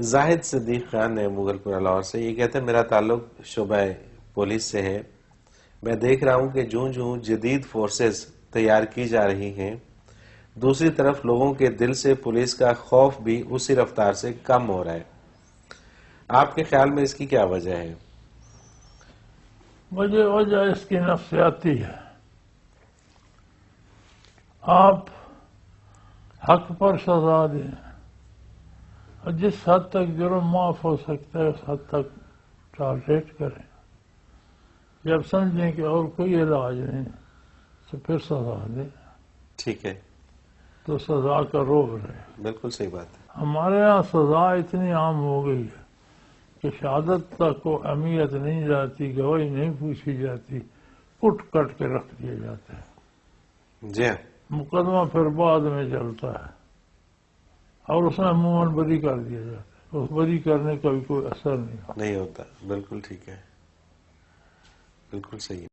زاہد صدیق خان ہے مغل پورہ لاہور سے، یہ کہتے ہیں میرا تعلق شعبہ پولیس سے ہے۔ میں دیکھ رہا ہوں کہ جوں جدید فورسز تیار کی جا رہی ہیں، دوسری طرف لوگوں کے دل سے پولیس کا خوف بھی اسی رفتار سے کم ہو رہا ہے۔ آپ کے خیال میں اس کی کیا وجہ ہے؟ وجہ اس کی نفسیاتی ہے۔ آپ حق پر سزا دیں اور جس حد تک جرم معاف ہو سکتا ہے اس حد تک ٹالریٹ کریں، جب سمجھیں کہ اور کوئی علاج نہیں تو پھر سزا دیں۔ ٹھیک ہے، تو سزا کا روب رہے۔ بالکل صحیح بات ہے۔ ہمارے یہاں سزا اتنی عام ہو گئی ہے کہ شہادت تک کو اہمیت نہیں جاتی، گواہی نہیں پوچھی جاتی، کٹ کٹ کے رکھ دیے جاتے ہیں۔ جی ہاں، مقدمہ پھر بعد میں چلتا ہے اور اس میں عموماً بری کر دیا جاتا ہے، اس بری کرنے کا بھی کوئی اثر نہیں ہوتا۔ نہیں ہوتا، بالکل ٹھیک ہے، بالکل صحیح ہے۔